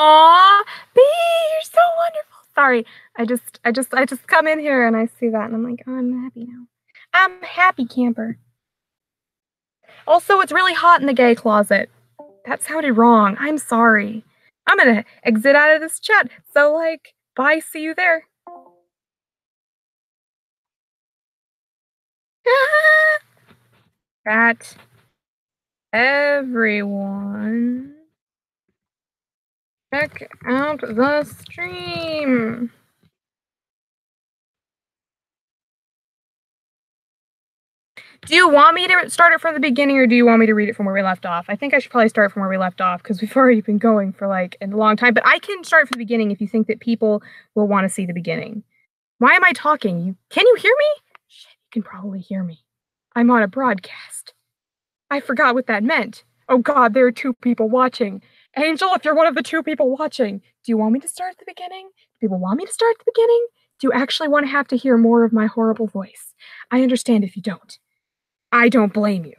Aw, B, you're so wonderful. Sorry, I just come in here and I see that and I'm like, oh, I'm happy now. I'm a happy camper. Also, it's really hot in the gay closet. That sounded wrong. I'm sorry. I'm gonna exit out of this chat. So, like, bye. See you there. Chat. Everyone, check out the stream. Do you want me to start it from the beginning or do you want me to read it from where we left off? I think I should probably start from where we left off because we've already been going for like a long time, but I can start from the beginning if you think that people will want to see the beginning. Why am I talking? Can you hear me? Shit, you can probably hear me. I'm on a broadcast. I forgot what that meant. Oh God, there are 2 people watching. Angel, if you're one of the 2 people watching, do you want me to start at the beginning? Do people want me to start at the beginning? Do you actually want to have to hear more of my horrible voice? I understand if you don't. I don't blame you.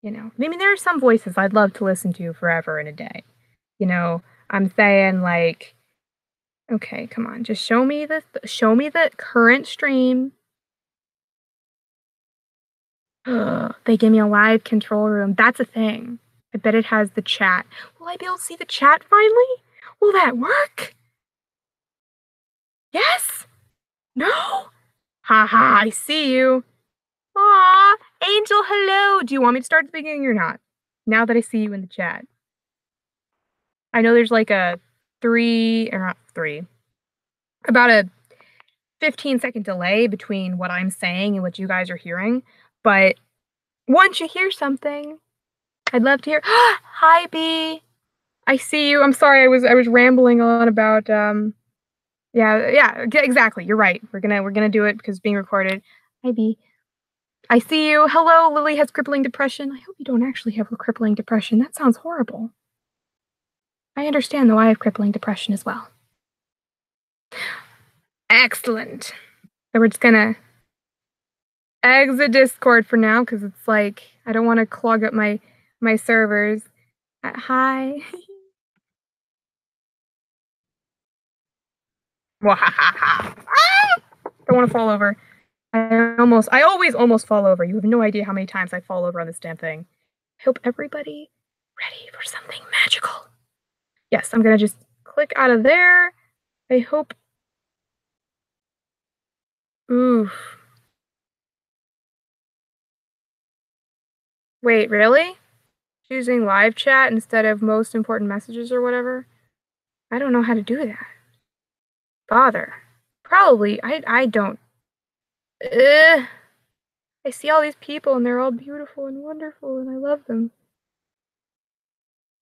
You know, I mean, there are some voices I'd love to listen to forever in a day. You know, I'm saying like, okay, come on, just show me the current stream. Ugh, they gave me a live control room. That's a thing. I bet it has the chat. Will I be able to see the chat finally? Will that work? Yes? No? Haha, I see you. Aw, Angel, hello. Do you want me to start at the beginning or not? Now that I see you in the chat. I know there's like a about a 15-second delay between what I'm saying and what you guys are hearing. But once you hear something, I'd love to hear. Hi, B. I see you. I'm sorry. I was rambling on about yeah, exactly. You're right. We're gonna do it because it's being recorded. Hi, B. I see you. Hello, Lily has crippling depression. I hope you don't actually have a crippling depression. That sounds horrible. I understand though. I have crippling depression as well. Excellent. So we're just gonna exit Discord for now because it's like I don't want to clog up my servers. Hi. Don't want to fall over. I always almost fall over. You have no idea how many times I fall over on this damn thing. I hope everybody ready for something magical. Yes, I'm gonna just click out of there. I hope. Oof. Wait, really? Choosing live chat instead of most important messages or whatever? I don't know how to do that. Bother. Probably. I don't. I see all these people and they're all beautiful and wonderful and I love them.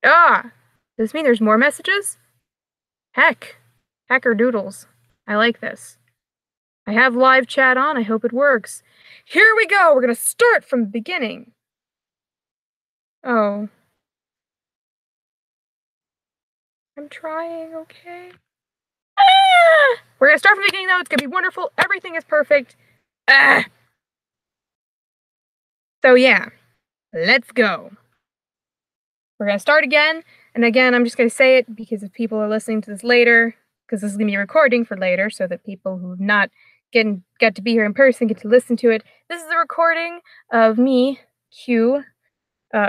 Ah! Does this mean there's more messages? Heck. Hecker doodles. I like this. I have live chat on. I hope it works. Here we go. We're going to start from the beginning. Oh. I'm trying, okay? Ah! We're going to start from the beginning, though. It's going to be wonderful. Everything is perfect. Ah! So, yeah. Let's go. We're going to start again. And again, I'm just going to say it because if people are listening to this later, because this is going to be a recording for later so that people who've not get to be here in person get to listen to it. This is a recording of me, Q,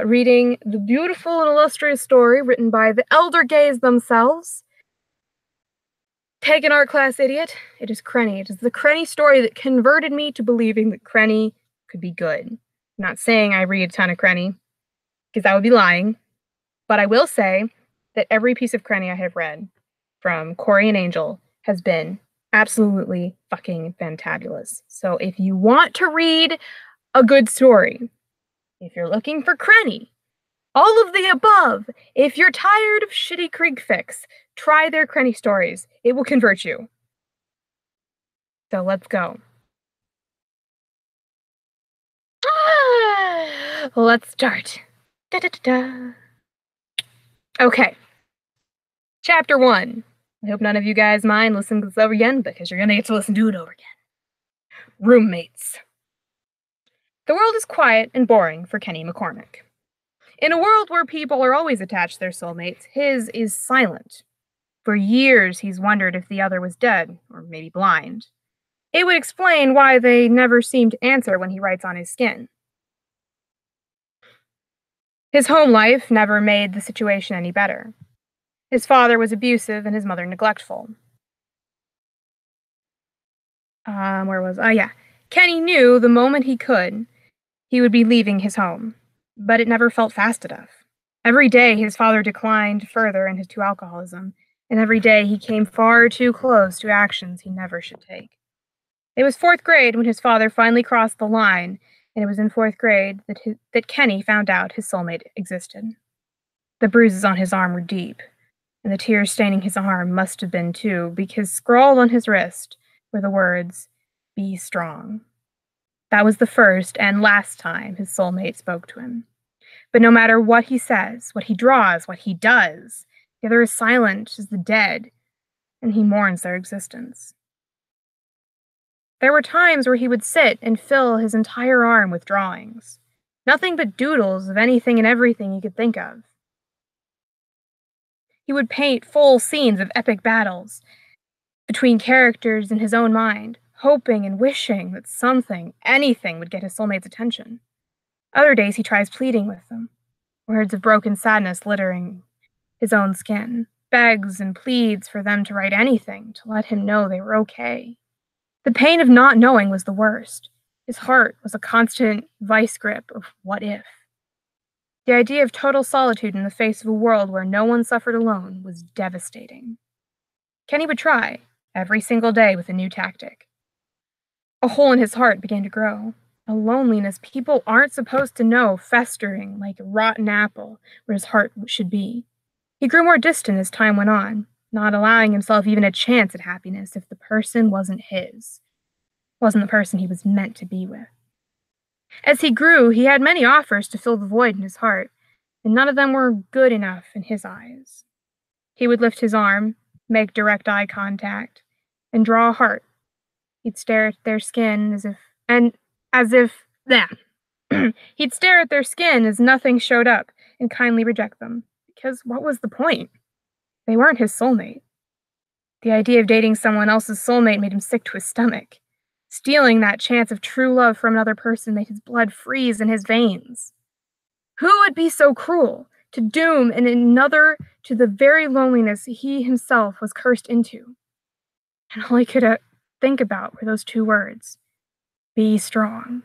reading the beautiful and illustrious story written by the elder gays themselves. Take an art class, idiot. It is Krenny. It is the Krenny story that converted me to believing that Krenny could be good. I'm not saying I read a ton of Krenny, because I would be lying. But I will say that every piece of Krenny I have read, from Cory and Angel, has been absolutely fucking fantabulous. So if you want to read a good story, if you're looking for Krenny, all of the above, if you're tired of shitty Krieg Fix, try their Krenny stories. It will convert you. So let's go. Let's start. Da-da-da-da. Okay. Chapter 1. I hope none of you guys mind listening to this over again, because you're gonna get to listen to it over again. Roommates. The world is quiet and boring for Kenny McCormick. In a world where people are always attached to their soulmates, his is silent. For years, he's wondered if the other was dead, or maybe blind. It would explain why they never seem to answer when he writes on his skin. His home life never made the situation any better. His father was abusive and his mother neglectful. Kenny knew the moment he could, he would be leaving his home, but it never felt fast enough. Every day his father declined further into alcoholism, and every day he came far too close to actions he never should take. It was 4th grade when his father finally crossed the line, and it was in 4th grade that Kenny found out his soulmate existed. The bruises on his arm were deep, and the tears staining his arm must have been too, because scrawled on his wrist were the words, "Be strong." That was the first and last time his soulmate spoke to him. But no matter what he says, what he draws, what he does, the other is silent as the dead, and he mourns their existence. There were times where he would sit and fill his entire arm with drawings. Nothing but doodles of anything and everything he could think of. He would paint full scenes of epic battles between characters in his own mind, hoping and wishing that something, anything, would get his soulmate's attention. Other days he tries pleading with them, words of broken sadness littering his own skin, begs and pleads for them to write anything to let him know they were okay. The pain of not knowing was the worst. His heart was a constant vice grip of what if. The idea of total solitude in the face of a world where no one suffered alone was devastating. Kenny would try, every single day with a new tactic. A hole in his heart began to grow, a loneliness people aren't supposed to know festering like a rotten apple where his heart should be. He grew more distant as time went on, not allowing himself even a chance at happiness if the person wasn't his, wasn't the person he was meant to be with. As he grew, he had many offers to fill the void in his heart, and none of them were good enough in his eyes. He would lift his arm, make direct eye contact, and draw a heart. He'd stare at their skin he'd stare at their skin as nothing showed up and kindly reject them, because what was the point? They weren't his soulmate. The idea of dating someone else's soulmate made him sick to his stomach. Stealing that chance of true love from another person made his blood freeze in his veins. Who would be so cruel to doom another to the very loneliness he himself was cursed into? And all he could think about were those 2 words, "Be strong."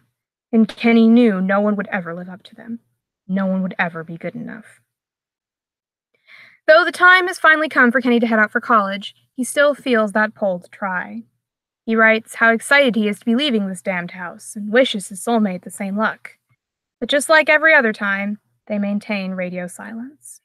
And Kenny knew no one would ever live up to them. No one would ever be good enough. Though the time has finally come for Kenny to head out for college, he still feels that pull to try. He writes how excited he is to be leaving this damned house and wishes his soulmate the same luck. But just like every other time, they maintain radio silence.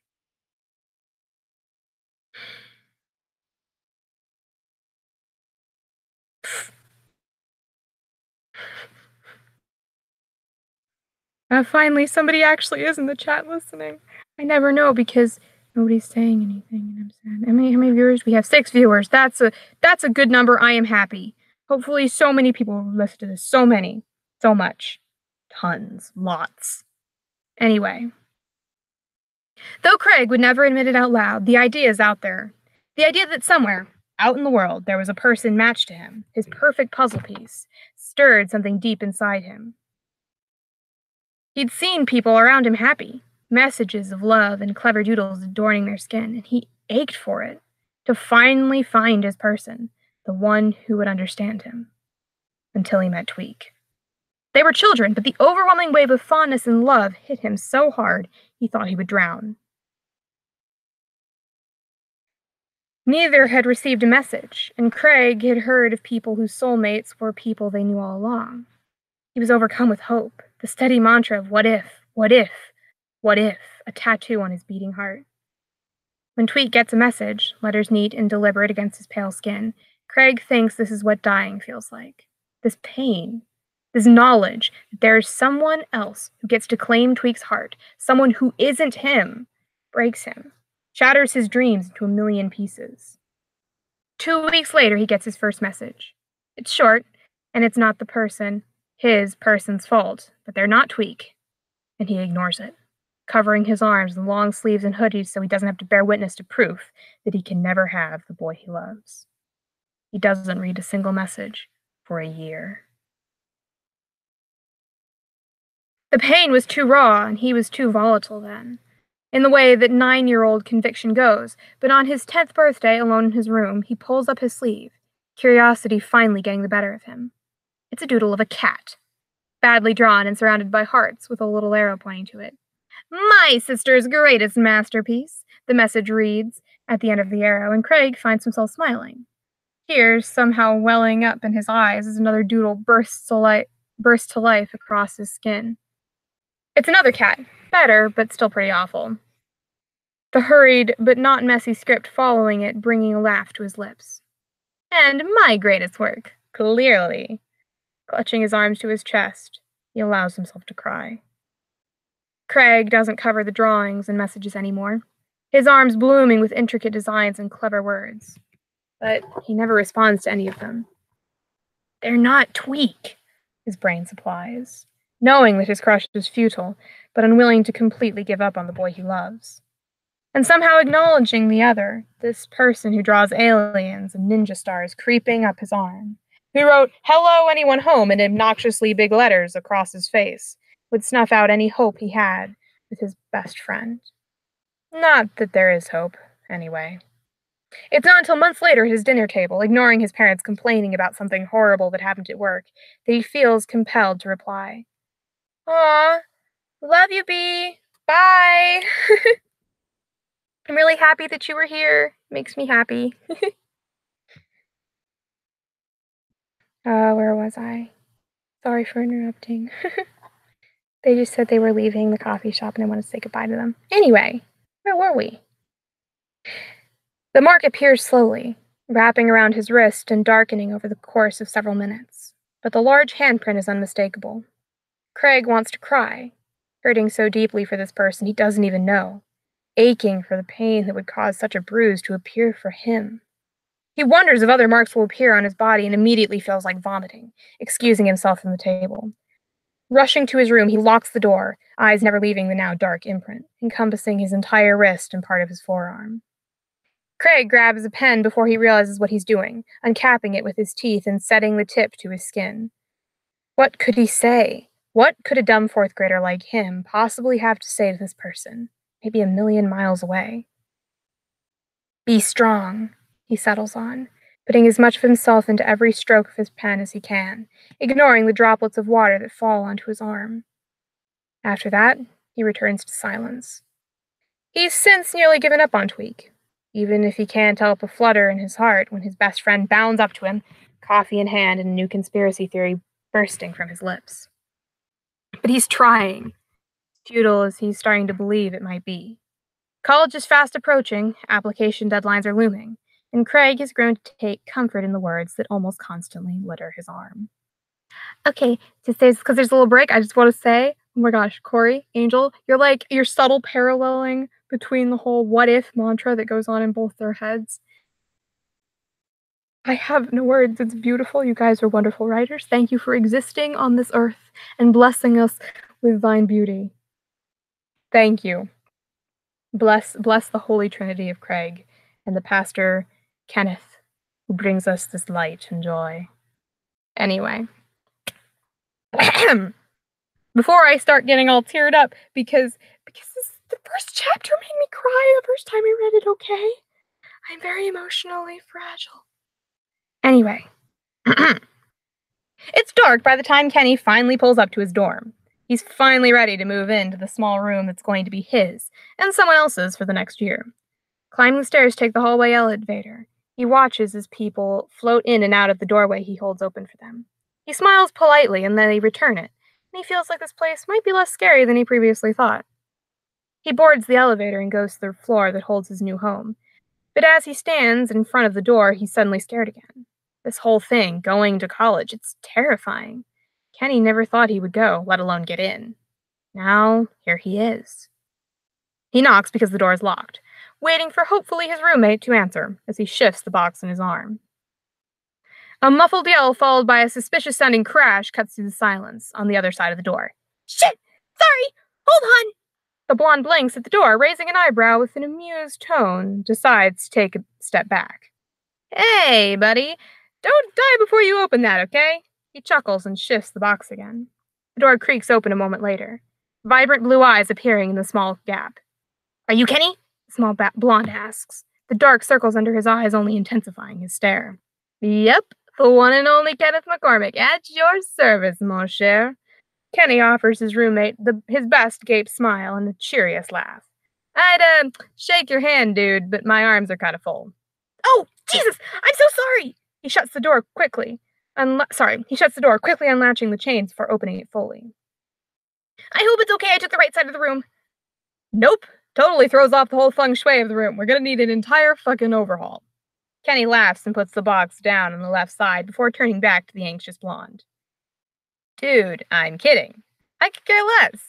Finally, somebody actually is in the chat listening. I never know because nobody's saying anything, and I'm sad. How many viewers? We have 6 viewers. That's a good number. I am happy. Hopefully, so many people will listen to this. So many. So much. Tons. Lots. Anyway. Though Craig would never admit it out loud, the idea is out there. The idea that somewhere, out in the world, there was a person matched to him, his perfect puzzle piece, stirred something deep inside him. He'd seen people around him happy, messages of love and clever doodles adorning their skin, and he ached for it, to finally find his person, the one who would understand him. Until he met Tweek. They were children, but the overwhelming wave of fondness and love hit him so hard he thought he would drown. Neither had received a message, and Craig had heard of people whose soulmates were people they knew all along. He was overcome with hope, the steady mantra of what if, what if, what if, a tattoo on his beating heart. When Tweek gets a message, letters neat and deliberate against his pale skin, Craig thinks this is what dying feels like. This pain, this knowledge that there is someone else who gets to claim Tweek's heart, someone who isn't him, breaks him, shatters his dreams into a million pieces. 2 weeks later, he gets his first message. It's short, and it's not his person's fault, but they're not Tweek, and he ignores it. covering his arms in long sleeves and hoodies so he doesn't have to bear witness to proof that he can never have the boy he loves. He doesn't read a single message for a year. The pain was too raw, and he was too volatile then, in the way that 9-year-old conviction goes, but on his 10th birthday, alone in his room, he pulls up his sleeve, curiosity finally getting the better of him. It's a doodle of a cat, badly drawn and surrounded by hearts with a little arrow pointing to it. "My sister's greatest masterpiece," the message reads at the end of the arrow, and Craig finds himself smiling. Tears somehow welling up in his eyes as another doodle bursts to life across his skin. It's another cat, better, but still pretty awful. The hurried but not messy script following it bringing a laugh to his lips. "And my greatest work, clearly." Clutching his arms to his chest, he allows himself to cry. Craig doesn't cover the drawings and messages anymore, his arms blooming with intricate designs and clever words. But he never responds to any of them. "They're not Tweek," his brain supplies, knowing that his crush is futile, but unwilling to completely give up on the boy he loves. And somehow acknowledging the other, this person who draws aliens and ninja stars creeping up his arm, who wrote, "Hello, anyone home," in obnoxiously big letters across his face, would snuff out any hope he had with his best friend. Not that there is hope, anyway. It's not until months later at his dinner table, ignoring his parents complaining about something horrible that happened at work, that he feels compelled to reply. "Aw, love you, Bee. Bye." "I'm really happy that you were here. Makes me happy." Where was I? Sorry for interrupting. They just said they were leaving the coffee shop and I wanted to say goodbye to them. Anyway, where were we? The mark appears slowly, wrapping around his wrist and darkening over the course of several minutes, but the large handprint is unmistakable. Craig wants to cry, hurting so deeply for this person he doesn't even know, aching for the pain that would cause such a bruise to appear for him. He wonders if other marks will appear on his body and immediately feels like vomiting, excusing himself from the table. Rushing to his room, he locks the door, eyes never leaving the now dark imprint, encompassing his entire wrist and part of his forearm. Craig grabs a pen before he realizes what he's doing, uncapping it with his teeth and setting the tip to his skin. What could he say? What could a dumb fourth grader like him possibly have to say to this person, maybe a million miles away? "Be strong," he settles on, putting as much of himself into every stroke of his pen as he can, ignoring the droplets of water that fall onto his arm. After that, he returns to silence. He's since nearly given up on Tweek, even if he can't help a flutter in his heart when his best friend bounds up to him, coffee in hand and a new conspiracy theory bursting from his lips. But he's trying, futile as he's starting to believe it might be. College is fast approaching, application deadlines are looming, and Craig has grown to take comfort in the words that almost constantly litter his arm. Okay, because there's a little break, I just want to say, oh my gosh, Corey, Angel, you're subtle paralleling between the whole what if mantra that goes on in both their heads. I have no words. It's beautiful. You guys are wonderful writers. Thank you for existing on this earth and blessing us with thine beauty. Thank you. Bless the Holy Trinity of Craig and the pastor Kenneth, who brings us this light and joy. Anyway. Before I start getting all teared up, because the first chapter made me cry the first time I read it, okay? I'm very emotionally fragile. Anyway. It's dark by the time Kenny finally pulls up to his dorm. He's finally ready to move into the small room that's going to be his, and someone else's for the next year. Climbing the stairs to take the hallway elevator, he watches as people float in and out of the doorway he holds open for them. He smiles politely and then they return it, and he feels like this place might be less scary than he previously thought. He boards the elevator and goes to the floor that holds his new home, but as he stands in front of the door, he's suddenly scared again. This whole thing, going to college, it's terrifying. Kenny never thought he would go, let alone get in. Now, here he is. He knocks because the door is locked, waiting for hopefully his roommate to answer as he shifts the box in his arm. A muffled yell followed by a suspicious-sounding crash cuts through the silence on the other side of the door. "Shit! Sorry! Hold on!" The blonde blinks at the door, raising an eyebrow with an amused tone, decides to take a step back. Hey, buddy, don't die before you open that, okay? He chuckles and shifts the box again. The door creaks open a moment later, vibrant blue eyes appearing in the small gap. Are you Kenny? The small blonde asks, the dark circles under his eyes only intensifying his stare. Yep, the one and only Kenneth McCormick, at your service, mon cher. Kenny offers his roommate his best gape smile and the cheeriest laugh. I'd, shake your hand, dude, but my arms are kind of full. Oh, Jesus! I'm so sorry! He shuts the door quickly. He shuts the door, quickly unlatching the chains before opening it fully. I hope it's okay I took the right side of the room. Nope. Totally throws off the whole feng shui of the room. We're gonna need an entire fucking overhaul. Kenny laughs and puts the box down on the left side before turning back to the anxious blonde. Dude, I'm kidding. I could care less.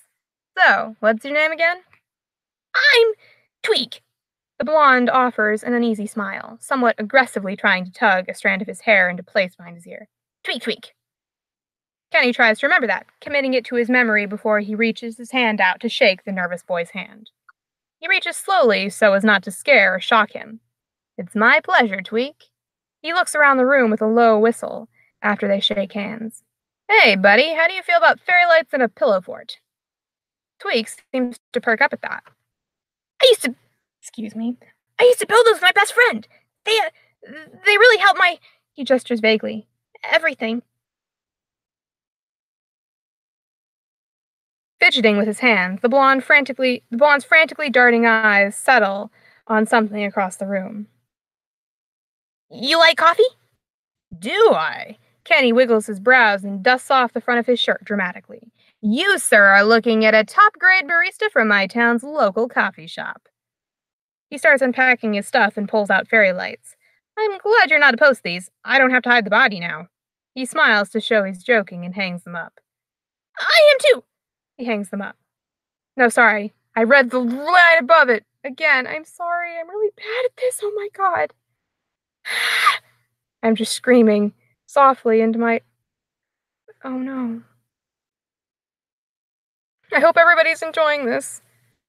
So, what's your name again? I'm Tweak. The blonde offers an uneasy smile, somewhat aggressively trying to tug a strand of his hair into place behind his ear. Tweak, Tweak. Kenny tries to remember that, committing it to his memory before he reaches his hand out to shake the nervous boy's hand. He reaches slowly so as not to scare or shock him. It's my pleasure, Tweak. He looks around the room with a low whistle after they shake hands. Hey, buddy, how do you feel about fairy lights and a pillow fort? Tweak seems to perk up at that. I used to build those with my best friend. They really helped my... He gestures vaguely. Everything. Fidgeting with his hands, the blonde's frantically darting eyes settle on something across the room. You like coffee? Do I? Kenny wiggles his brows and dusts off the front of his shirt dramatically. You, sir, are looking at a top-grade barista from my town's local coffee shop. He starts unpacking his stuff and pulls out fairy lights. I'm glad you're not opposed to these. I don't have to hide the body now. He smiles to show he's joking and hangs them up. I am too! He hangs them up. No, sorry. I read the line above it. Again, I'm sorry. I'm really bad at this. Oh my god. I'm just screaming softly into my... Oh no. I hope everybody's enjoying this.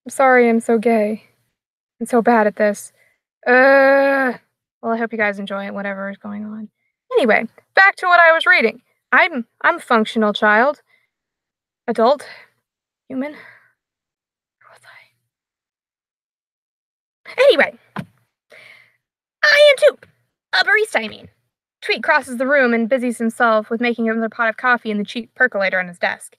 I'm sorry I'm so gay. I'm so bad at this. Well, I hope you guys enjoy it, whatever is going on. Anyway, back to what I was reading. I'm a functional child. Adult. Human. Where was I? Anyway. I am too. A barista, I mean. Tweet crosses the room and busies himself with making another pot of coffee in the cheap percolator on his desk.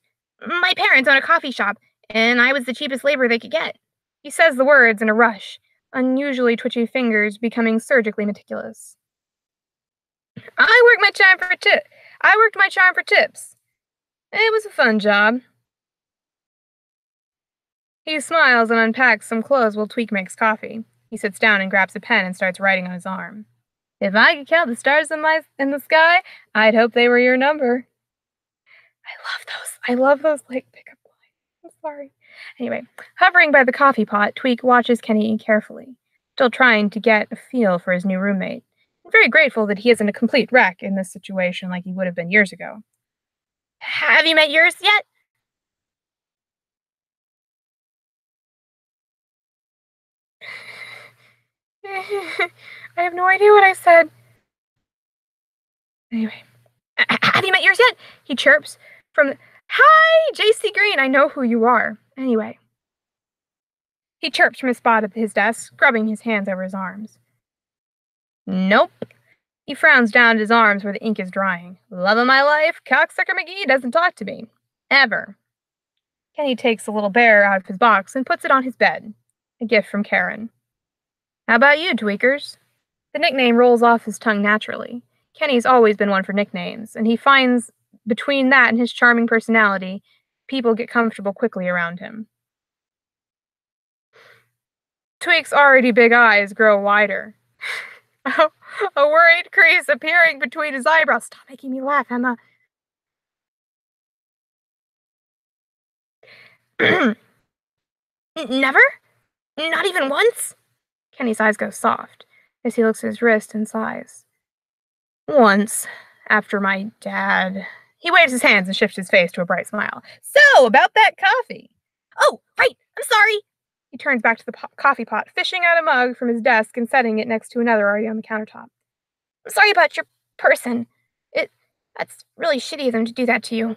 My parents own a coffee shop, and I was the cheapest labor they could get. He says the words in a rush, unusually twitchy fingers becoming surgically meticulous. I worked my charm for tips. It was a fun job. He smiles and unpacks some clothes while Tweak makes coffee. He sits down and grabs a pen and starts writing on his arm. If I could count the stars in the sky, I'd hope they were your number. I love those like pickup lines. I'm sorry. Anyway, hovering by the coffee pot, Tweak watches Kenny carefully, still trying to get a feel for his new roommate. I'm very grateful that he isn't a complete wreck in this situation like he would have been years ago. Have you met yours yet? I have no idea what I said. Anyway. Have you met yours yet? He chirps from... Hi, J.C. Green, I know who you are. Anyway. He chirps from his spot at his desk, scrubbing his hands over his arms. Nope. He frowns down at his arms where the ink is drying. Love of my life, Cocksucker McGee doesn't talk to me. Ever. Kenny takes the little bear out of his box and puts it on his bed. A gift from Karen. How about you, Tweakers? The nickname rolls off his tongue naturally. Kenny's always been one for nicknames, and he finds between that and his charming personality, people get comfortable quickly around him. Tweak's already big eyes grow wider. A worried crease appearing between his eyebrows. Stop making me laugh, Emma. Never? Not even once? Kenny's eyes go soft as he looks at his wrist and sighs. Once, after my dad... He waves his hands and shifts his face to a bright smile. So, about that coffee. Oh, right, I'm sorry. He turns back to the coffee pot, fishing out a mug from his desk and setting it next to another already on the countertop. I'm sorry about your person. It that's really shitty of them to do that to you.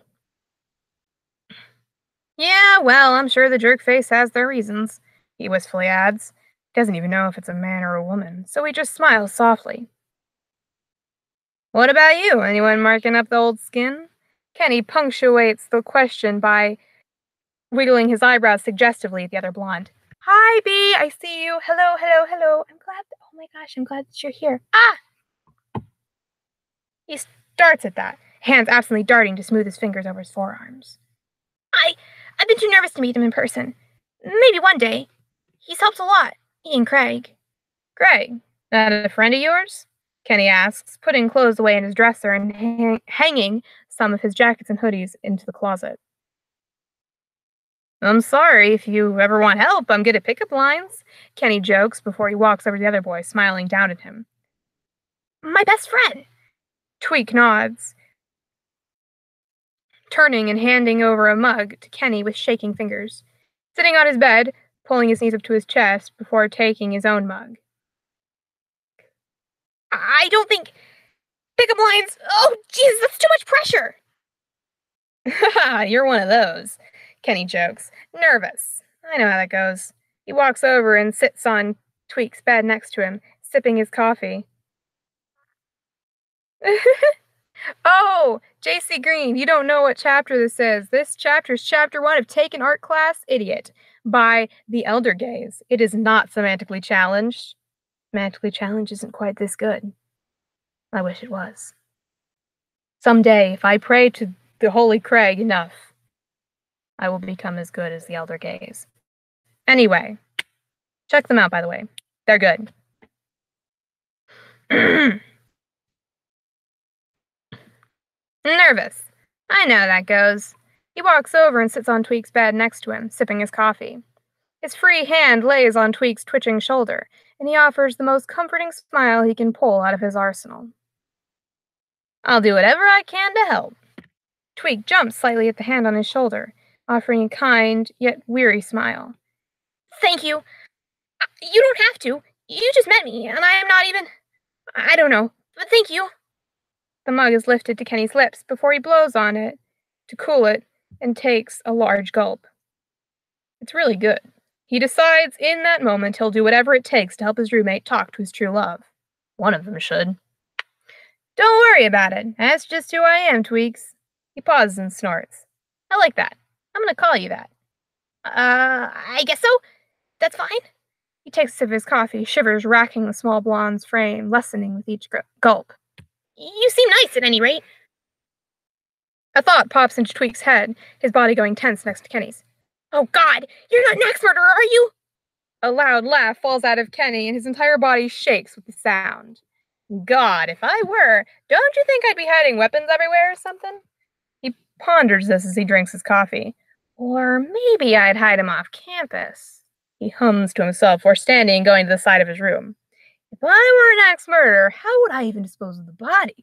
Yeah, well, I'm sure the jerk face has their reasons, he wistfully adds. He doesn't even know if it's a man or a woman, so he just smiles softly. What about you? Anyone marking up the old skin? Kenny punctuates the question by wiggling his eyebrows suggestively at the other blonde. Hi, B, I see you. Hello, hello, hello. Oh my gosh, I'm glad that you're here. Ah! He starts at that, hands absently darting to smooth his fingers over his forearms. I've been too nervous to meet him in person. Maybe one day. He's helped a lot, he and Craig. Craig? That a friend of yours? Kenny asks, putting clothes away in his dresser and hanging some of his jackets and hoodies into the closet. I'm sorry, if you ever want help, I'm good at pickup lines, Kenny jokes before he walks over to the other boy, smiling down at him. My best friend. Tweak nods, turning and handing over a mug to Kenny with shaking fingers. Sitting on his bed, pulling his knees up to his chest before taking his own mug. I don't think pickup lines. Oh, Jesus, that's too much pressure. You're one of those, Kenny jokes, nervous. I know how that goes. He walks over and sits on Tweak's bed next to him, sipping his coffee. Oh, JC Green, you don't know what chapter this is. This chapter is chapter 1 of Take an Art Class, Idiot, by The Elder Gaze. It is not semantically challenged. Semantically challenged isn't quite this good. I wish it was. Someday, if I pray to the Holy Craig enough, I will become as good as The Elder Gaze. Anyway, check them out, by the way. They're good. Nervous. I know how that goes. He walks over and sits on Tweak's bed next to him, sipping his coffee. His free hand lays on Tweak's twitching shoulder, and he offers the most comforting smile he can pull out of his arsenal. I'll do whatever I can to help. Tweak jumps slightly at the hand on his shoulder, offering a kind yet weary smile. Thank you. You don't have to. You just met me, and I am not even. I don't know, but thank you. The mug is lifted to Kenny's lips before he blows on it to cool it and takes a large gulp. It's really good. He decides in that moment he'll do whatever it takes to help his roommate talk to his true love. One of them should. Don't worry about it. That's just who I am, Tweaks. He pauses and snorts. I like that. I'm gonna call you that. I guess so. That's fine. He takes a sip of his coffee, shivers racking the small blonde's frame, lessening with each gulp. You seem nice, at any rate. A thought pops into Tweak's head, his body going tense next to Kenny's. Oh, God! You're not an axe murderer, are you? A loud laugh falls out of Kenny, and his entire body shakes with the sound. God, if I were, don't you think I'd be hiding weapons everywhere or something? He ponders this as he drinks his coffee. Or maybe I'd hide him off campus. He hums to himself before standing and going to the side of his room. If I were an axe murderer, how would I even dispose of the bodies?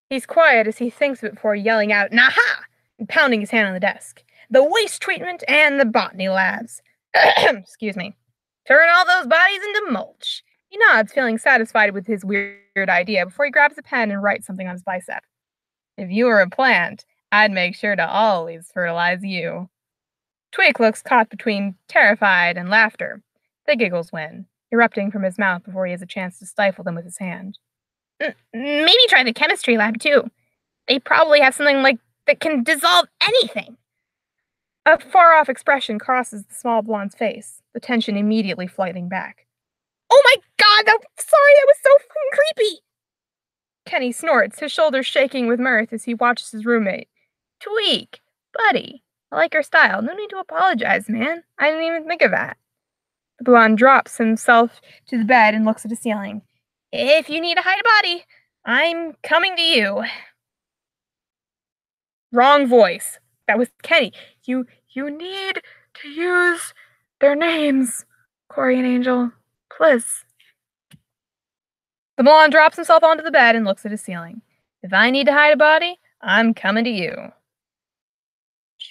He's quiet as he thinks of it before yelling out, Naha! And pounding his hand on the desk. The waste treatment and the botany labs. Excuse me. Turn all those bodies into mulch. He nods, feeling satisfied with his weird idea before he grabs a pen and writes something on his bicep. If you were a plant, I'd make sure to always fertilize you. Tweak looks caught between terrified and laughter. The giggles win, erupting from his mouth before he has a chance to stifle them with his hand. Maybe try the chemistry lab, too. They probably have something like that can dissolve anything. A far-off expression crosses the small blonde's face, the tension immediately flighting back. Oh my God, sorry, that was so fucking creepy! Kenny snorts, his shoulders shaking with mirth as he watches his roommate. Tweak, buddy, I like your style. No need to apologize, man. I didn't even think of that. The blonde drops himself to the bed and looks at the ceiling. If you need to hide a body, I'm coming to you. Wrong voice. That was Kenny. You need to use their names, Corey and Angel. Please. The blonde drops himself onto the bed and looks at his ceiling. If I need to hide a body, I'm coming to you.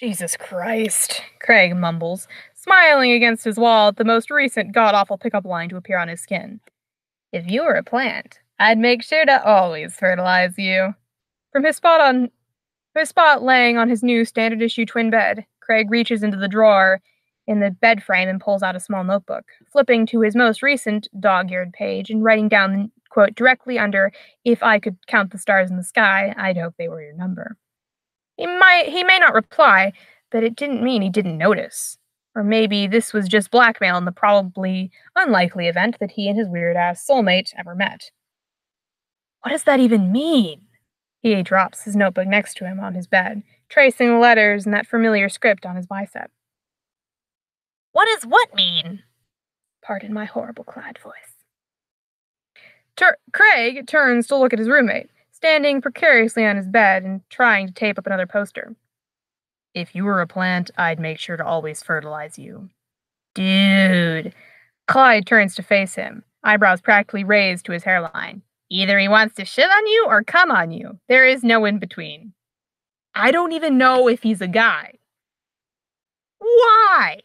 Jesus Christ, Craig mumbles, smiling against his wall at the most recent god-awful pickup line to appear on his skin. If you were a plant, I'd make sure to always fertilize you. From his spot laying on his new standard issue twin bed, Craig reaches into the drawer in the bed frame and pulls out a small notebook, flipping to his most recent dog-eared page and writing down the quote directly under, "If I could count the stars in the sky, I'd hope they were your number." He may not reply, but it didn't mean he didn't notice. Or maybe this was just blackmail in the probably unlikely event that he and his weird-ass soulmate ever met. What does that even mean? He drops his notebook next to him on his bed, tracing the letters in that familiar script on his bicep. What does what mean? Pardon my horrible Clyde voice. Craig turns to look at his roommate, standing precariously on his bed and trying to tape up another poster. If you were a plant, I'd make sure to always fertilize you. Dude. Clyde turns to face him, eyebrows practically raised to his hairline. Either he wants to shit on you or come on you. There is no in between. I don't even know if he's a guy. Why?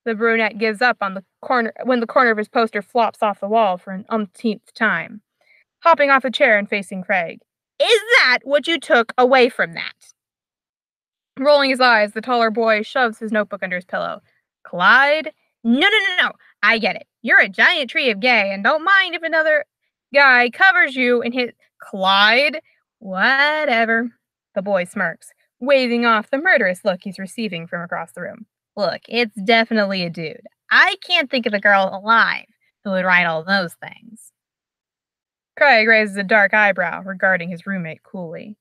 The brunette gives up on the corner when the corner of his poster flops off the wall for an umpteenth time, hopping off the chair and facing Craig. Is that what you took away from that? Rolling his eyes, the taller boy shoves his notebook under his pillow. Clyde? No. I get it. You're a giant tree of gay and don't mind if another guy covers you in his... Clyde? Whatever. The boy smirks, waving off the murderous look he's receiving from across the room. Look, it's definitely a dude. I can't think of a girl alive who would write all those things. Craig raises a dark eyebrow, regarding his roommate coolly.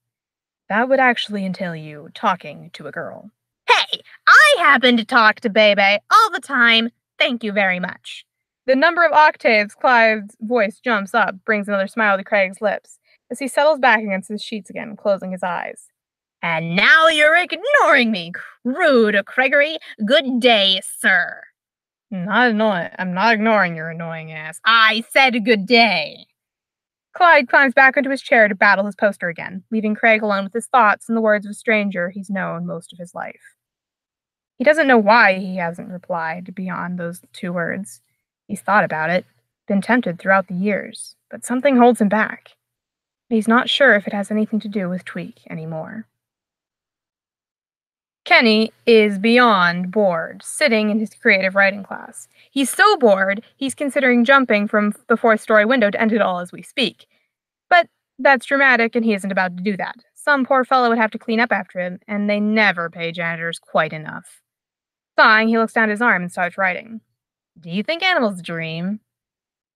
That would actually entail you talking to a girl. Hey, I happen to talk to Bebe all the time. Thank you very much. The number of octaves Clyde's voice jumps up brings another smile to Craig's lips as he settles back against his sheets again, closing his eyes. And now you're ignoring me, rude Craigery. Good day, sir. I'm not ignoring your annoying ass. I said good day. Clyde climbs back into his chair to battle his poster again, leaving Craig alone with his thoughts and the words of a stranger he's known most of his life. He doesn't know why he hasn't replied beyond those 2 words. He's thought about it, been tempted throughout the years, but something holds him back. He's not sure if it has anything to do with Tweak anymore. Kenny is beyond bored, sitting in his creative writing class. He's so bored, he's considering jumping from the 4th-story window to end it all as we speak. But that's dramatic, and he isn't about to do that. Some poor fellow would have to clean up after him, and they never pay janitors quite enough. Sighing, he looks down at his arm and starts writing. Do you think animals dream?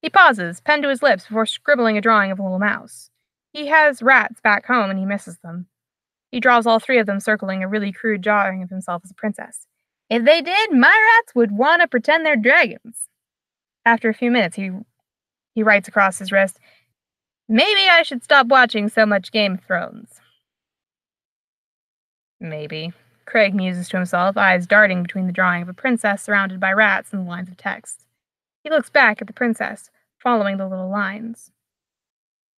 He pauses, pen to his lips, before scribbling a drawing of a little mouse. He has rats back home, and he misses them. He draws all 3 of them circling a really crude drawing of himself as a princess. If they did, my rats would want to pretend they're dragons. After a few minutes, he writes across his wrist, maybe I should stop watching so much Game of Thrones. Maybe. Craig muses to himself, eyes darting between the drawing of a princess surrounded by rats and the lines of text. He looks back at the princess, following the little lines.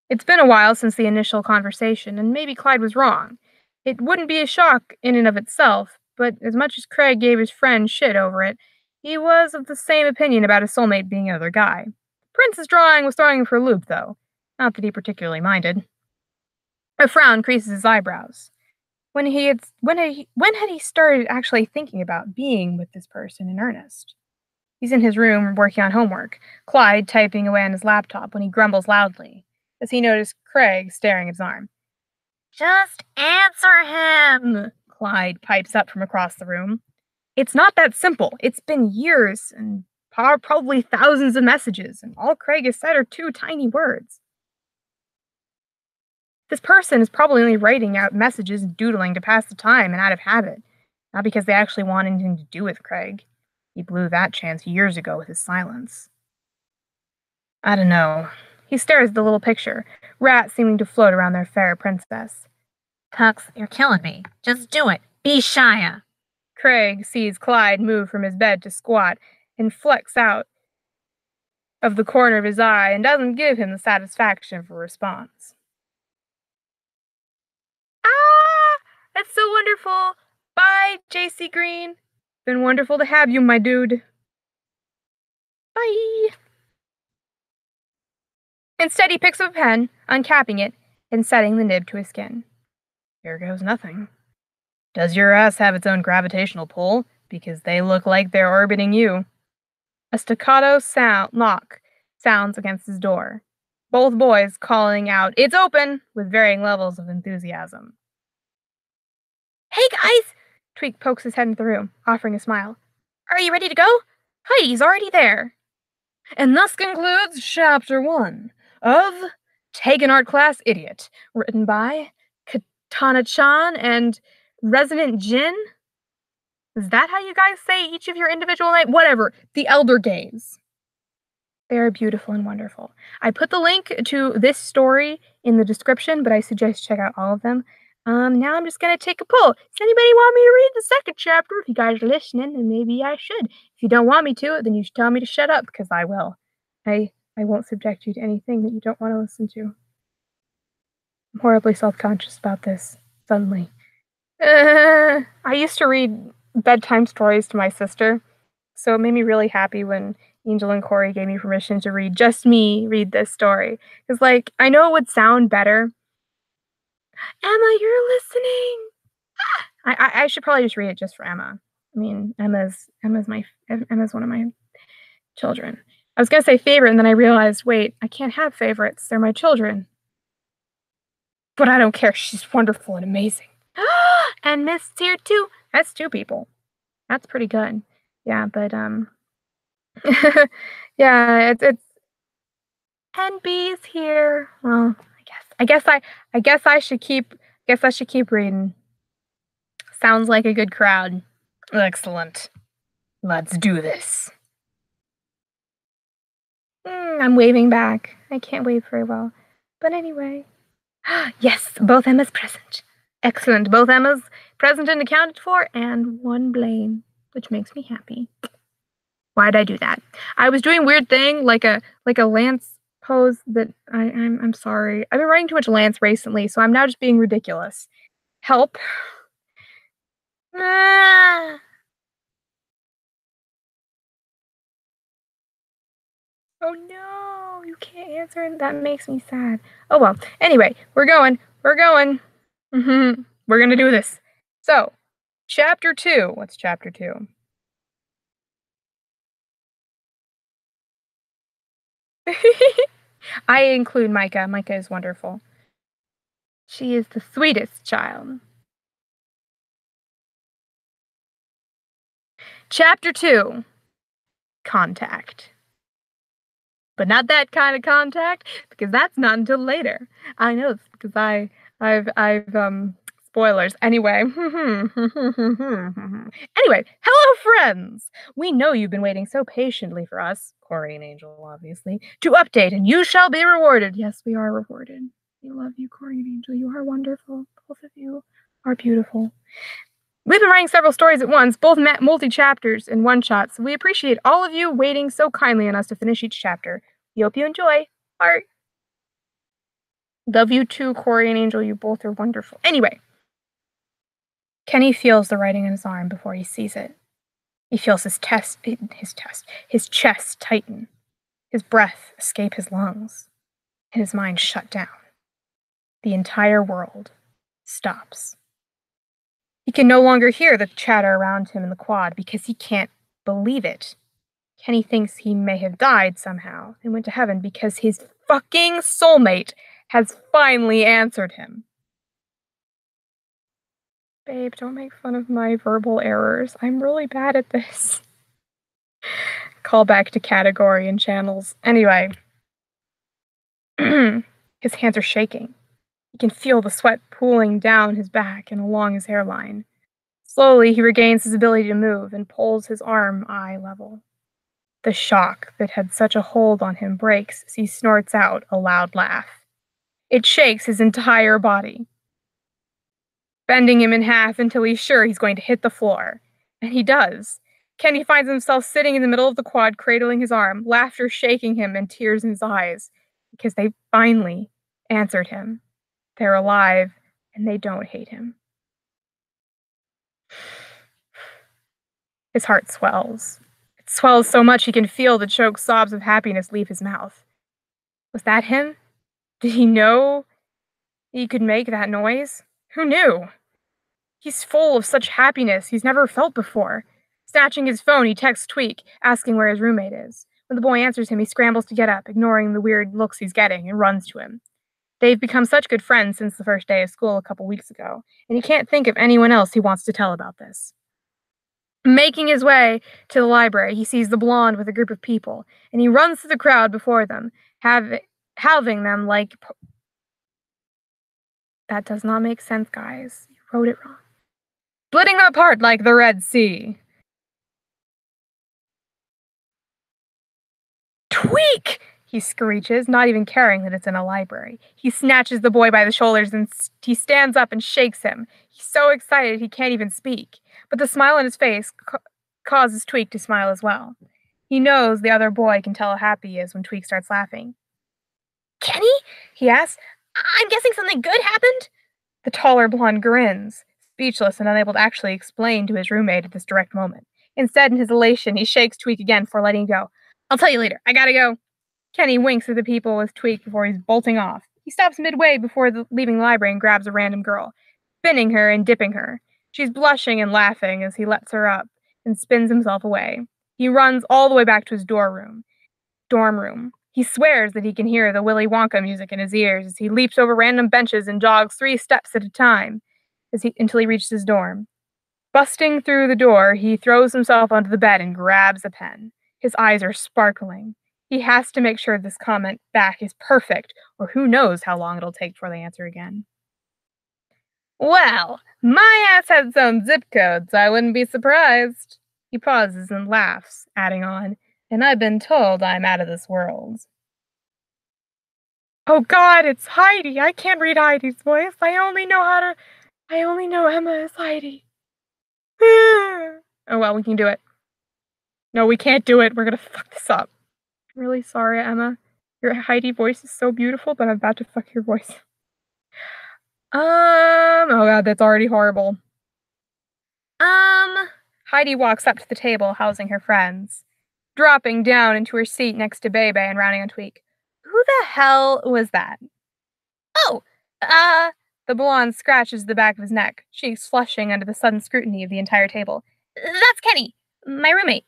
It's been a while since the initial conversation, and maybe Clyde was wrong. It wouldn't be a shock in and of itself, but as much as Craig gave his friend shit over it, he was of the same opinion about his soulmate being another guy. Prince's drawing was throwing him for a loop, though. Not that he particularly minded. A frown creases his eyebrows. When had he started actually thinking about being with this person in earnest? He's in his room working on homework, Clyde typing away on his laptop when he grumbles loudly, as he noticed Craig staring at his arm. Just answer him, Clyde pipes up from across the room. It's not that simple. It's been years and probably thousands of messages, and all Craig has said are 2 tiny words. This person is probably only writing out messages and doodling to pass the time and out of habit, not because they actually want anything to do with Craig. He blew that chance years ago with his silence. I don't know. He stares at the little picture, rats seeming to float around their fair princess. Tux, you're killing me. Just do it. Be Shia. Craig sees Clyde move from his bed to squat and flex out of the corner of his eye and doesn't give him the satisfaction of a response. Ah! That's so wonderful! Bye, JC Green. Been wonderful to have you, my dude. Bye. Instead, he picks up a pen, uncapping it, and setting the nib to his skin. Here goes nothing. Does your ass have its own gravitational pull? Because they look like they're orbiting you. A staccato knock sounds against his door. Both boys calling out, "It's open!" with varying levels of enthusiasm. Hey guys! Tweak pokes his head into the room, offering a smile. Are you ready to go? Heidi's already there. And thus concludes Chapter 1 of Take an Art Class Idiot, written by Katana-chan and Resident Jin. Is that how you guys say each of your individual names? Whatever. The Elder Gaze. They are beautiful and wonderful. I put the link to this story in the description, but I suggest check out all of them. Now I'm just going to take a poll. Does anybody want me to read the second chapter? If you guys are listening, then maybe I should. If you don't want me to, then you should tell me to shut up, because I will. I won't subject you to anything that you don't want to listen to. I'm horribly self-conscious about this, suddenly. I used to read bedtime stories to my sister, so it made me really happy when Angel and Corey gave me permission to read read this story. Because, like, I know it would sound better. Emma, you're listening! I should probably just read it just for Emma. I mean, Emma's one of my children. I was gonna say favorite, and then I realized, wait, I can't have favorites. They're my children. But I don't care. She's wonderful and amazing. And Miss here too. That's 2 people. That's pretty good. Yeah, but yeah, it's and B's here. Well, I guess I should keep reading. Sounds like a good crowd. Excellent. Let's do this. I'm waving back. I can't wave very well. But anyway. Yes, both Emmas present. Excellent. Both Emmas present and accounted for, and 1 Blaine, which makes me happy. Why'd I do that? I was doing weird thing, like a Lance pose that I'm sorry. I've been writing too much Lance recently, so I'm now just being ridiculous. Help. Ah. Oh no, you can't answer, and that makes me sad. Oh well. Anyway, we're going. We're gonna do this. So, chapter 2. What's chapter 2? I include Micah. Micah is wonderful. She is the sweetest child. Chapter 2. Contact. But not that kind of contact, because that's not until later. I know this because I've spoilers. Anyway. Anyway, hello friends! We know you've been waiting so patiently for us, Corey and Angel, obviously, to update, and you shall be rewarded. Yes, we are rewarded. We love you, Corey and Angel. You are wonderful. Both of you are beautiful. We've been writing several stories at once, both multi-chapters and one-shots, so we appreciate all of you waiting so kindly on us to finish each chapter. We hope you enjoy. Heart. Love you too, Corey and Angel. You both are wonderful. Anyway, Kenny feels the writing on his arm before he sees it. He feels his chest tighten, his breath escape his lungs, and his mind shut down. The entire world stops. He can no longer hear the chatter around him in the quad because he can't believe it. Kenny thinks he may have died somehow and went to heaven because his fucking soulmate has finally answered him. Babe, don't make fun of my verbal errors. I'm really bad at this. Call back to category and channels. Anyway. His hands are shaking. He can feel the sweat pooling down his back and along his hairline. Slowly, he regains his ability to move and pulls his arm eye level. The shock that had such a hold on him breaks as he snorts out a loud laugh. It shakes his entire body, bending him in half until he's sure he's going to hit the floor. And he does. Kenny finds himself sitting in the middle of the quad, cradling his arm, laughter shaking him and tears in his eyes, because they finally answered him. They're alive, and they don't hate him. His heart swells. It swells so much he can feel the choked sobs of happiness leave his mouth. Was that him? Did he know he could make that noise? Who knew? He's full of such happiness he's never felt before. Snatching his phone, he texts Tweak, asking where his roommate is. When the boy answers him, he scrambles to get up, ignoring the weird looks he's getting, and runs to him. They've become such good friends since the first day of school a couple weeks ago, and he can't think of anyone else he wants to tell about this. Making his way to the library, he sees the blonde with a group of people, and he runs through the crowd before them, halving them like... That does not make sense, guys. You wrote it wrong. Splitting them apart like the Red Sea. Tweak! He screeches, not even caring that it's in a library. He snatches the boy by the shoulders and he stands up and shakes him. He's so excited he can't even speak. But the smile on his face causes Tweak to smile as well. He knows the other boy can tell how happy he is when Tweak starts laughing. Kenny? He asks. I'm guessing something good happened? The taller blonde grins, speechless and unable to actually explain to his roommate at this direct moment. Instead, in his elation, he shakes Tweak again before letting go. I'll tell you later. I gotta go. Kenny winks at the people with Tweak before he's bolting off. He stops midway before leaving the library and grabs a random girl, spinning her and dipping her. She's blushing and laughing as he lets her up and spins himself away. He runs all the way back to his dorm room. He swears that he can hear the Willy Wonka music in his ears as he leaps over random benches and jogs 3 steps at a time until he reaches his dorm. Busting through the door, he throws himself onto the bed and grabs a pen. His eyes are sparkling. He has to make sure this comment back is perfect, or who knows how long it'll take before they answer again. Well, my ass had some zip codes, I wouldn't be surprised. He pauses and laughs, adding on, and I've been told I'm out of this world. Oh God, it's Heidi. I can't read Heidi's voice. I only know Emma as Heidi. Oh well, we can do it. No, we can't do it. We're gonna fuck this up. I'm really sorry, Emma. Your Heidi voice is so beautiful, but I'm about to fuck your voice. Oh God, that's already horrible. Heidi walks up to the table housing her friends, dropping down into her seat next to Bebe and rounding on Tweak. Who the hell was that? Oh, the blonde scratches the back of his neck, cheeks flushing under the sudden scrutiny of the entire table. That's Kenny, my roommate.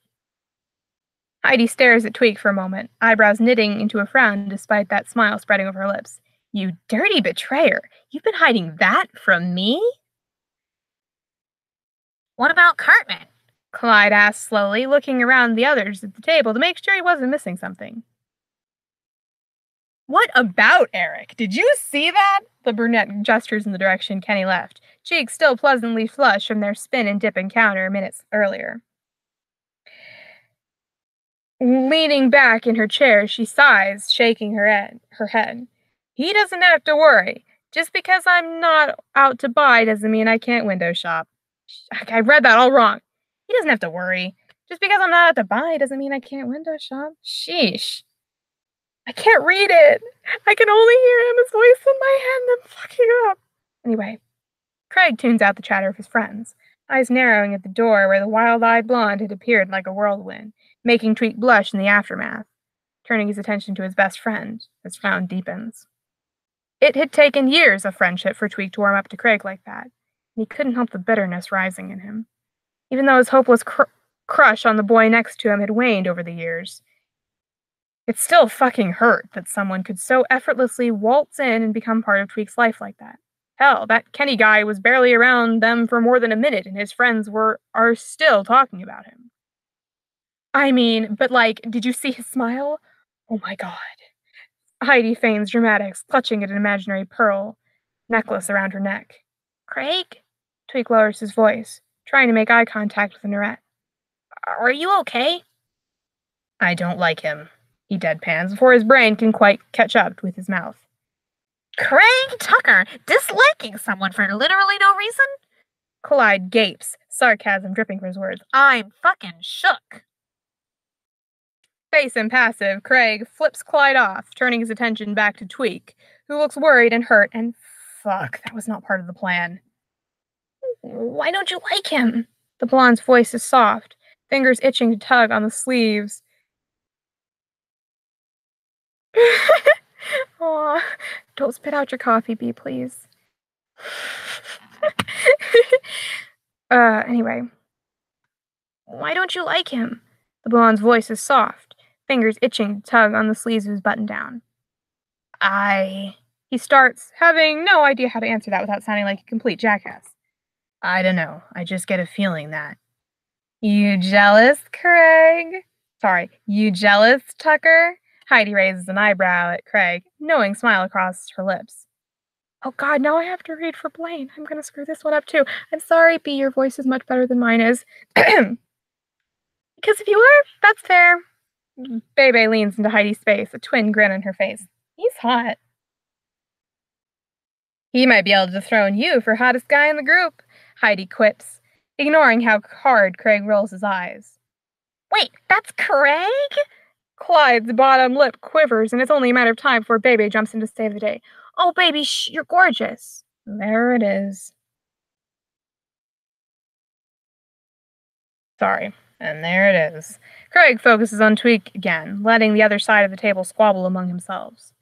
Heidi stares at Tweak for a moment, eyebrows knitting into a frown despite that smile spreading over her lips. You dirty betrayer. You've been hiding that from me? What about Cartman? Clyde asked slowly, looking around the others at the table to make sure he wasn't missing something. What about Eric? Did you see that? The brunette gestures in the direction Kenny left, cheeks still pleasantly flushed from their spin and dip encounter minutes earlier. Leaning back in her chair, she sighs, shaking her head. He doesn't have to worry. Just because I'm not out to buy doesn't mean I can't window shop. I read that all wrong. He doesn't have to worry. Just because I'm not out to buy doesn't mean I can't window shop. Sheesh. I can't read it. I can only hear Emma's voice in my head and I'm fucking up. Anyway, Craig tunes out the chatter of his friends, eyes narrowing at the door where the wild-eyed blonde had appeared like a whirlwind, making Tweak blush in the aftermath, turning his attention to his best friend. His frown deepens. It had taken years of friendship for Tweak to warm up to Craig like that, and he couldn't help the bitterness rising in him. Even though his hopeless crush on the boy next to him had waned over the years, it still fucking hurt that someone could so effortlessly waltz in and become part of Tweak's life like that. Hell, that Kenny guy was barely around them for more than a minute, and his friends are still talking about him. I mean, but like, did you see his smile? Oh my God. Heidi feigns dramatics, clutching at an imaginary pearl necklace around her neck. Craig? Tweak lowers his voice, trying to make eye contact with Norette. Are you okay? I don't like him, he deadpans before his brain can quite catch up with his mouth. Craig Tucker disliking someone for literally no reason? Clyde gapes, sarcasm dripping from his words. I'm fucking shook. Face impassive, Craig flips Clyde off, turning his attention back to Tweak, who looks worried and hurt, and fuck, that was not part of the plan. Why don't you like him? The blonde's voice is soft, fingers itching to tug on the sleeves. Aw, don't spit out your coffee, Bee, please. Anyway. Why don't you like him? The blonde's voice is soft, fingers itching to tug on the sleeves of his button-down. He starts, having no idea how to answer that without sounding like a complete jackass. I don't know. I just get a feeling that. You jealous, Craig? Sorry, you jealous, Tucker? Heidi raises an eyebrow at Craig, knowing smile across her lips. Oh god, now I have to read for Blaine. I'm gonna screw this one up too. I'm sorry, B, your voice is much better than mine is. Because if you are, that's fair. Bebe leans into Heidi's face, a twin grin on her face. He's hot. He might be able to dethrone you for hottest guy in the group, Heidi quips, ignoring how hard Craig rolls his eyes. Wait, that's Craig? Clyde's bottom lip quivers, and it's only a matter of time before Bebe jumps in to save the day. Oh, baby, you're gorgeous. There it is. Sorry. And there it is. Craig focuses on Tweak again, letting the other side of the table squabble among themselves.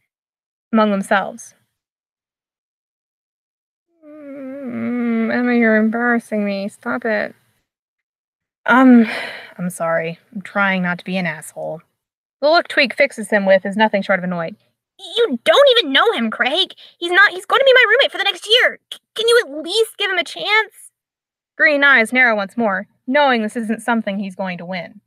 Emma, you're embarrassing me. Stop it. I'm sorry. I'm trying not to be an asshole. The look Tweak fixes him with is nothing short of annoyed. You don't even know him, Craig. He's going to be my roommate for the next year. Can you at least give him a chance? Green eyes narrow once more, knowing this isn't something he's going to win.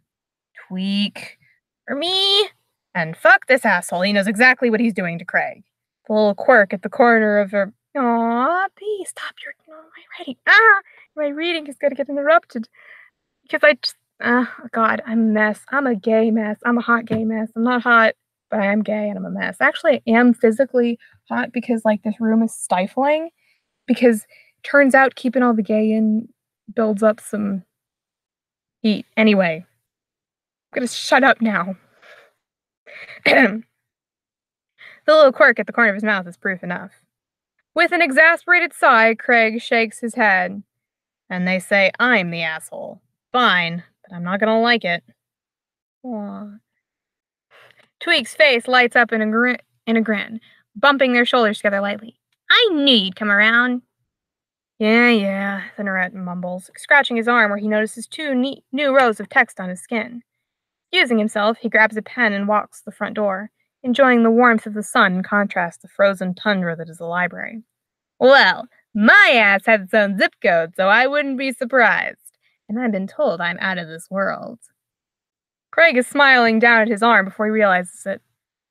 Tweak. For me. And fuck this asshole. He knows exactly what he's doing to Craig. The little quirk at the corner of her. Aw, Bee, stop your. My reading. My reading is going to get interrupted. Because God, I'm a mess. I'm a gay mess. I'm a hot gay mess. I'm not hot, but I am gay and I'm a mess. Actually, I am physically hot because, like, this room is stifling. Because turns out keeping all the gay in builds up some heat. Anyway, I'm gonna shut up now. The little quirk at the corner of his mouth is proof enough. With an exasperated sigh, Craig shakes his head. And they say I'm the asshole. Fine, but I'm not gonna like it. Aww. Tweak's face lights up in a grin, bumping their shoulders together lightly. I knew you'd come around. Yeah, the Norette mumbles, scratching his arm where he notices two new rows of text on his skin. Using himself, he grabs a pen and walks to the front door, enjoying the warmth of the sun in contrast to the frozen tundra that is the library. Well, my ass has its own zip code, so I wouldn't be surprised. And I've been told I'm out of this world. Craig is smiling down at his arm before he realizes it,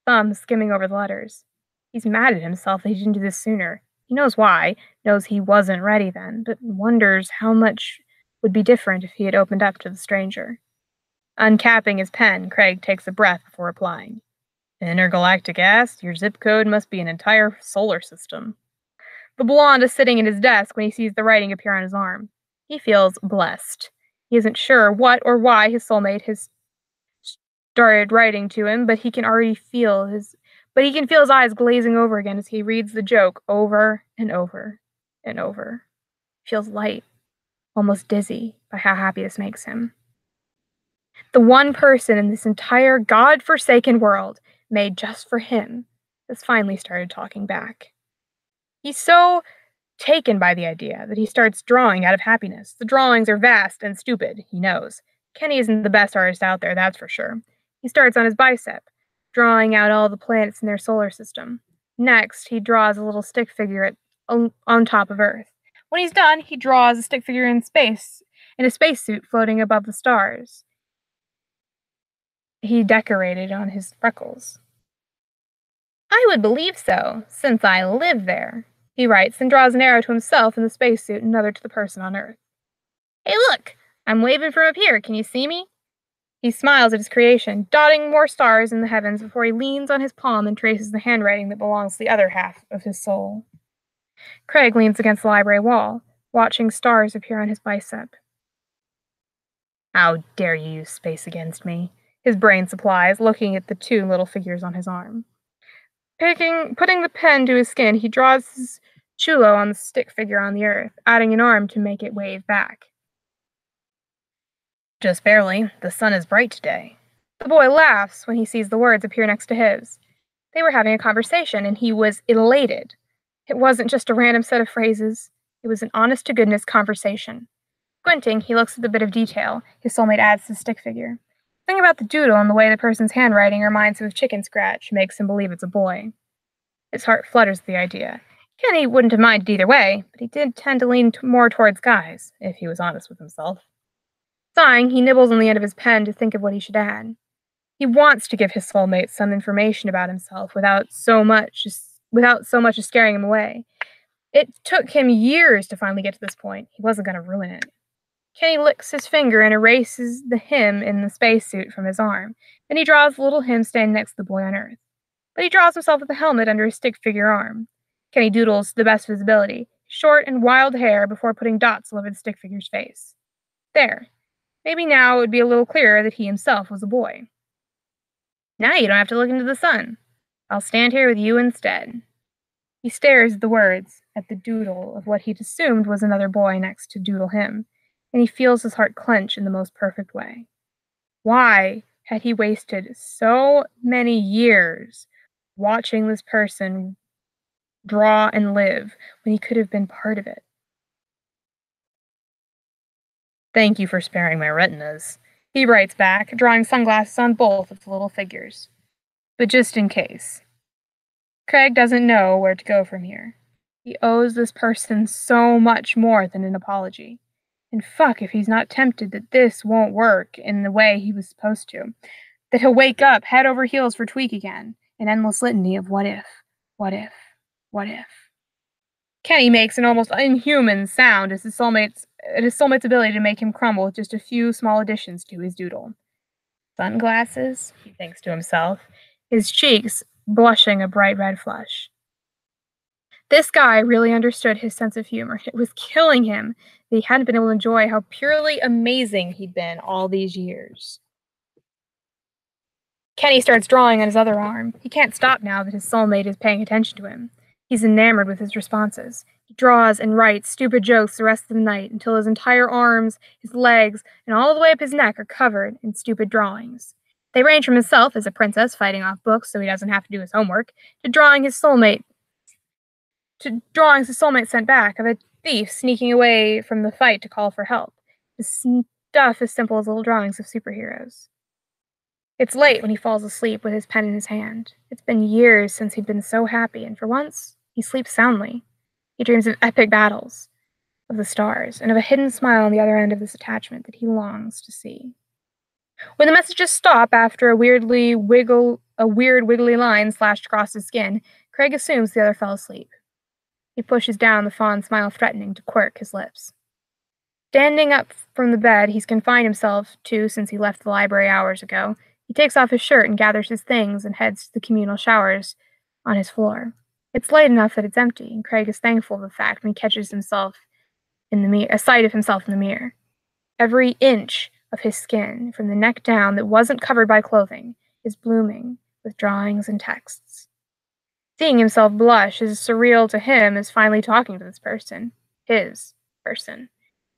thumb skimming over the letters. He's mad at himself that he didn't do this sooner. He knows why, knows he wasn't ready then, but wonders how much would be different if he had opened up to the stranger. Uncapping his pen, Craig takes a breath before replying. Intergalactic ass, your zip code must be an entire solar system. The blonde is sitting at his desk when he sees the writing appear on his arm. He feels blessed. He isn't sure what or why his soulmate has started writing to him, but he can feel his eyes glazing over again as he reads the joke over and over and over. He feels light, almost dizzy by how happy this makes him. The one person in this entire God-forsaken world, made just for him, has finally started talking back. He's so taken by the idea that he starts drawing out of happiness. The drawings are vast and stupid, he knows. Kenny isn't the best artist out there, that's for sure. He starts on his bicep, drawing out all the planets in their solar system. Next, he draws a little stick figure on top of Earth. When he's done, he draws a stick figure in space, in a spacesuit floating above the stars. He decorated on his freckles. I would believe so, since I live there, he writes and draws an arrow to himself in the spacesuit and another to the person on Earth. Hey, look! I'm waving from up here. Can you see me? He smiles at his creation, dotting more stars in the heavens before he leans on his palm and traces the handwriting that belongs to the other half of his soul. Craig leans against the library wall, watching stars appear on his bicep. How dare you use space against me? His brain supplies, looking at the two little figures on his arm. Putting the pen to his skin, he draws his chulo on the stick figure on the earth, adding an arm to make it wave back. Just barely. The sun is bright today. The boy laughs when he sees the words appear next to his. They were having a conversation, and he was elated. It wasn't just a random set of phrases. It was an honest-to-goodness conversation. Squinting, he looks at the bit of detail his soulmate adds to the stick figure. The thing about the doodle and the way the person's handwriting reminds him of chicken scratch makes him believe it's a boy. His heart flutters at the idea. Kenny wouldn't have minded either way, but he did tend to lean more towards guys, if he was honest with himself. Sighing, he nibbles on the end of his pen to think of what he should add. He wants to give his soulmate some information about himself without so much as scaring him away. It took him years to finally get to this point. He wasn't going to ruin it. Kenny licks his finger and erases the him in the spacesuit from his arm. Then he draws the little him standing next to the boy on Earth. But he draws himself with the helmet under his stick figure arm. Kenny doodles to the best of his ability, short and wild hair before putting dots all over the stick figure's face. There. Maybe now it would be a little clearer that he himself was a boy. Now you don't have to look into the sun. I'll stand here with you instead. He stares at the words, at the doodle of what he'd assumed was another boy next to doodle him, and he feels his heart clench in the most perfect way. Why had he wasted so many years watching this person draw and live when he could have been part of it? Thank you for sparing my retinas, he writes back, drawing sunglasses on both of the little figures. But just in case. Craig doesn't know where to go from here. He owes this person so much more than an apology. And fuck if he's not tempted that this won't work in the way he was supposed to. That he'll wake up head over heels for Tweek again, an endless litany of what if, what if, what if. Kenny makes an almost inhuman sound at his soulmate's ability to make him crumble with just a few small additions to his doodle. Sunglasses, he thinks to himself, his cheeks blushing a bright red flush. This guy really understood his sense of humor. It was killing him that he hadn't been able to enjoy how purely amazing he'd been all these years. Kenny starts drawing on his other arm. He can't stop now that his soulmate is paying attention to him. He's enamored with his responses. He draws and writes stupid jokes the rest of the night until his entire arms, his legs, and all the way up his neck are covered in stupid drawings. They range from himself as a princess fighting off books so he doesn't have to do his homework, to drawings his soulmate sent back of a thief sneaking away from the fight to call for help. The stuff as simple as little drawings of superheroes. It's late when he falls asleep with his pen in his hand. It's been years since he'd been so happy, and for once, he sleeps soundly. He dreams of epic battles, of the stars, and of a hidden smile on the other end of this attachment that he longs to see. When the messages stop after a weird wiggly line slashed across his skin, Craig assumes the other fell asleep. He pushes down the fond smile threatening to quirk his lips. Standing up from the bed he's confined himself to since he left the library hours ago, he takes off his shirt and gathers his things and heads to the communal showers on his floor. It's late enough that it's empty, and Craig is thankful of the fact when he catches a sight of himself in the mirror. Every inch of his skin, from the neck down that wasn't covered by clothing, is blooming with drawings and texts. Seeing himself blush is surreal to him as finally talking to this person. His person.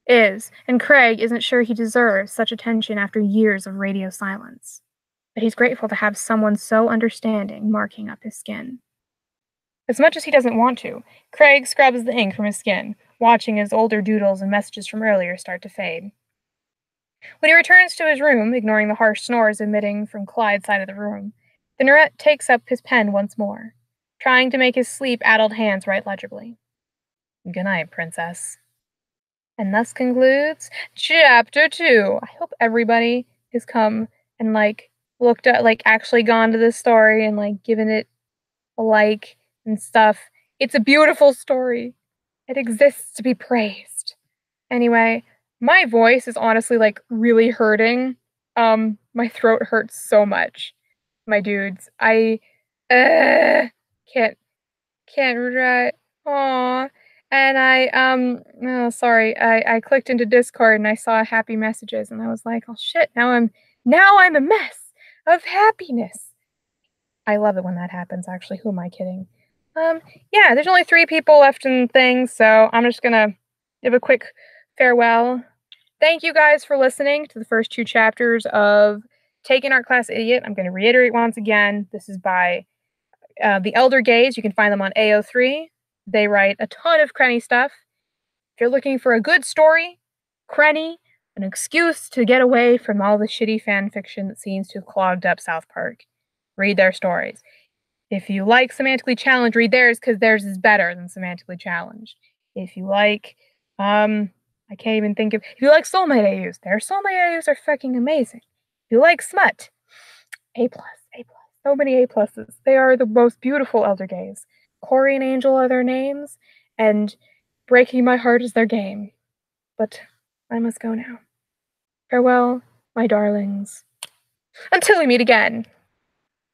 And Craig isn't sure he deserves such attention after years of radio silence. But he's grateful to have someone so understanding marking up his skin. As much as he doesn't want to, Craig scrubs the ink from his skin, watching his older doodles and messages from earlier start to fade. When he returns to his room, ignoring the harsh snores emitting from Clyde's side of the room, the Nerette takes up his pen once more, trying to make his sleep-addled hands write legibly. Good night, Princess. And thus concludes Chapter 2. I hope everybody has come and, looked at, actually gone to this story and, given it a like and stuff. It's a beautiful story. It exists to be praised. Anyway, my voice is honestly, really hurting. My throat hurts so much. My dudes. I can't write. Aww. And I clicked into Discord and I saw happy messages and I was like, oh shit, now I'm a mess of happiness. I love it when that happens, actually. Who am I kidding? Yeah, there's only 3 people left in things, so I'm just gonna give a quick farewell. Thank you guys for listening to the first 2 chapters of Taking Art Class Idiot. I'm gonna reiterate once again, this is by The Elder Gaze. You can find them on AO3. They write a ton of Krenny stuff. If you're looking for a good story, Krenny, an excuse to get away from all the shitty fan fiction that seems to have clogged up South Park, read their stories. If you like Semantically Challenged, read theirs because theirs is better than Semantically Challenged. If you like, I can't even think of. If you like Soulmate AUs, their Soulmate AUs are fucking amazing. If you like smut, A plus, A plus, so many A pluses. They are the most beautiful elder gays. Corey and Angel are their names, and Breaking My Heart is their game. But I must go now. Farewell, my darlings. Until we meet again.